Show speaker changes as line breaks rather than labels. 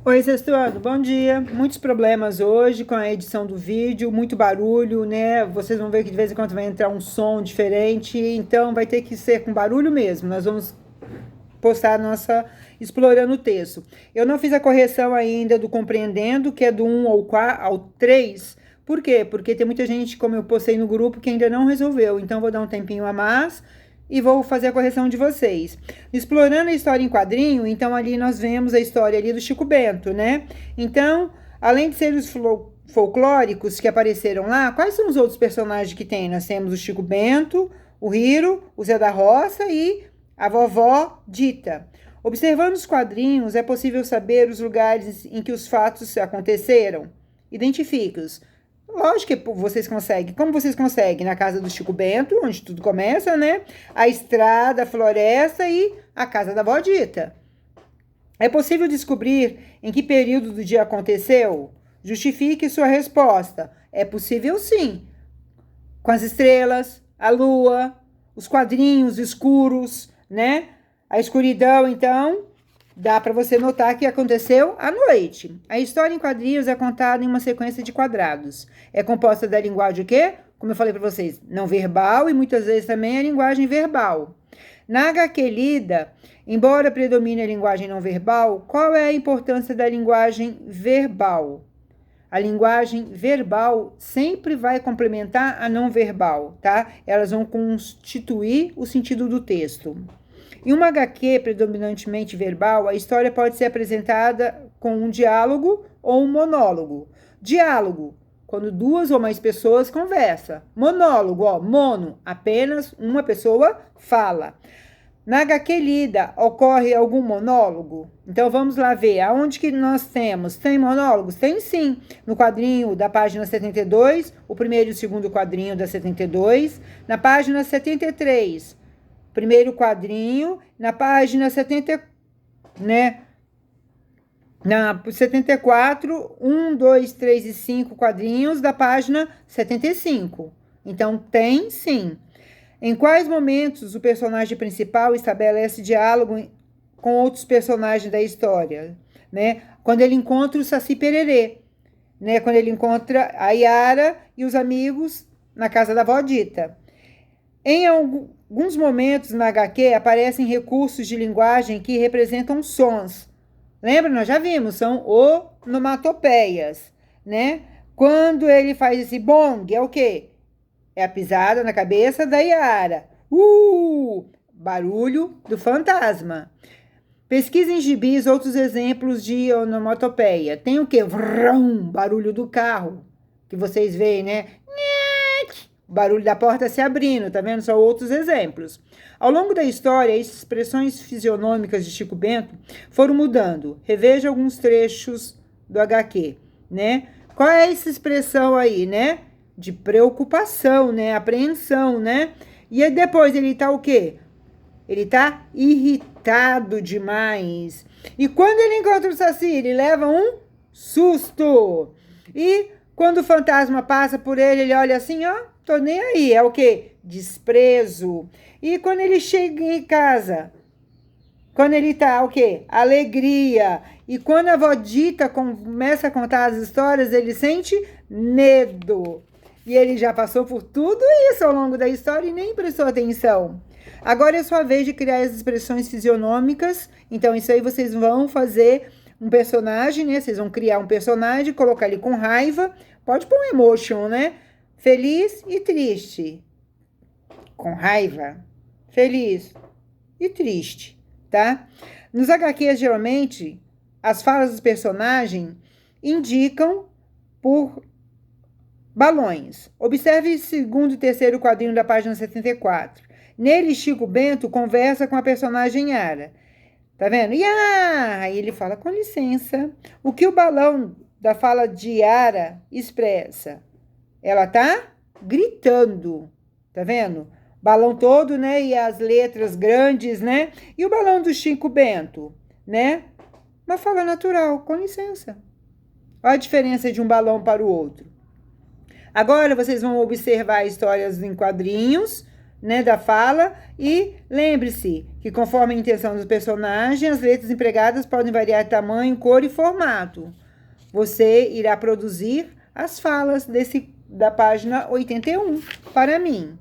Oi, Sextuano, bom dia. Muitos problemas hoje com a edição do vídeo, muito barulho, né? Vocês vão ver que de vez em quando vai entrar um som diferente, então vai ter que ser com barulho mesmo. Nós vamos postar a nossa explorando o texto. Eu não fiz a correção ainda do compreendendo, que é do 1 ao 3. Por quê? Porque tem muita gente, como eu postei no grupo, que ainda não resolveu. Então, vou dar um tempinho a mais e vou fazer a correção de vocês. Explorando a história em quadrinho, então ali nós vemos a história ali do Chico Bento, né? Então, além de ser os folclóricos que apareceram lá, quais são os outros personagens que tem? Nós temos o Chico Bento, o Hiro, o Zé da Roça e a vovó Dita. Observando os quadrinhos, é possível saber os lugares em que os fatos aconteceram. Identifique-os. Lógico que vocês conseguem. Como vocês conseguem? Na casa do Chico Bento, onde tudo começa, né? A estrada, a floresta e a casa da vó Dita. É possível descobrir em que período do dia aconteceu? Justifique sua resposta. É possível sim. Com as estrelas, a lua, os quadrinhos escuros, né? A escuridão, então, dá para você notar que aconteceu à noite. A história em quadrinhos é contada em uma sequência de quadrados. É composta da linguagem o quê? Como eu falei para vocês, não verbal e muitas vezes também a linguagem verbal. Na HQ lida, embora predomine a linguagem não verbal, qual é a importância da linguagem verbal? A linguagem verbal sempre vai complementar a não verbal, tá? Elas vão constituir o sentido do texto. Em uma HQ predominantemente verbal, a história pode ser apresentada com um diálogo ou um monólogo. Diálogo, quando duas ou mais pessoas conversam. Monólogo, mono, apenas uma pessoa fala. Na HQ lida, ocorre algum monólogo? Então, vamos lá ver. Aonde que nós temos? Tem monólogos? Tem sim. No quadrinho da página 72, o primeiro e o segundo quadrinho da 72. Na página 73, primeiro quadrinho. Na página 70, né? Na 74, 1, 2, 3 e 5 quadrinhos da página 75. Então, tem sim. Em quais momentos o personagem principal estabelece diálogo com outros personagens da história, né? Quando ele encontra o Saci Pererê, né? Quando ele encontra a Yara e os amigos na casa da vó Dita. Em alguns momentos na HQ aparecem recursos de linguagem que representam sons. Lembra? Nós já vimos, são onomatopeias, né? Quando ele faz esse bong, é o quê? É a pisada na cabeça da Yara. Barulho do fantasma. Pesquisa em gibis outros exemplos de onomatopeia. Tem o quê? Vrum, barulho do carro, que vocês veem, né? Barulho da porta se abrindo, tá vendo? São outros exemplos. Ao longo da história, as expressões fisionômicas de Chico Bento foram mudando. Reveja alguns trechos do HQ, né? Qual é essa expressão aí, né? De preocupação, né? Apreensão, né? E aí depois ele tá o quê? Ele tá irritado demais. E quando ele encontra o Saci, ele leva um susto. E quando o fantasma passa por ele, ele olha assim, ó, tô nem aí. É o quê? Desprezo. E quando ele chega em casa, quando ele tá o quê? Alegria. E quando a vó Dita começa a contar as histórias, ele sente medo. E ele já passou por tudo isso ao longo da história e nem prestou atenção. Agora é sua vez de criar as expressões fisionômicas. Então, isso aí vocês vão fazer um personagem, né? Vocês vão criar um personagem, colocar ele com raiva. Pode pôr um emotion, né? Feliz e triste. Com raiva. Feliz e triste, tá? Nos HQs, geralmente, as falas dos personagens indicam por balões. Observe o segundo e terceiro quadrinho da página 74. Nele, Chico Bento conversa com a personagem Yara. Tá vendo? Yara! Aí ele fala, com licença. O que o balão da fala de Yara expressa? Ela tá gritando. Tá vendo? Balão todo, né? E as letras grandes, né? E o balão do Chico Bento, né? Uma fala natural, com licença. Olha a diferença de um balão para o outro. Agora vocês vão observar histórias em quadrinhos, né, da fala. E lembre-se que, conforme a intenção do personagem, as letras empregadas podem variar de tamanho, cor e formato. Você irá produzir as falas da página 81 para mim.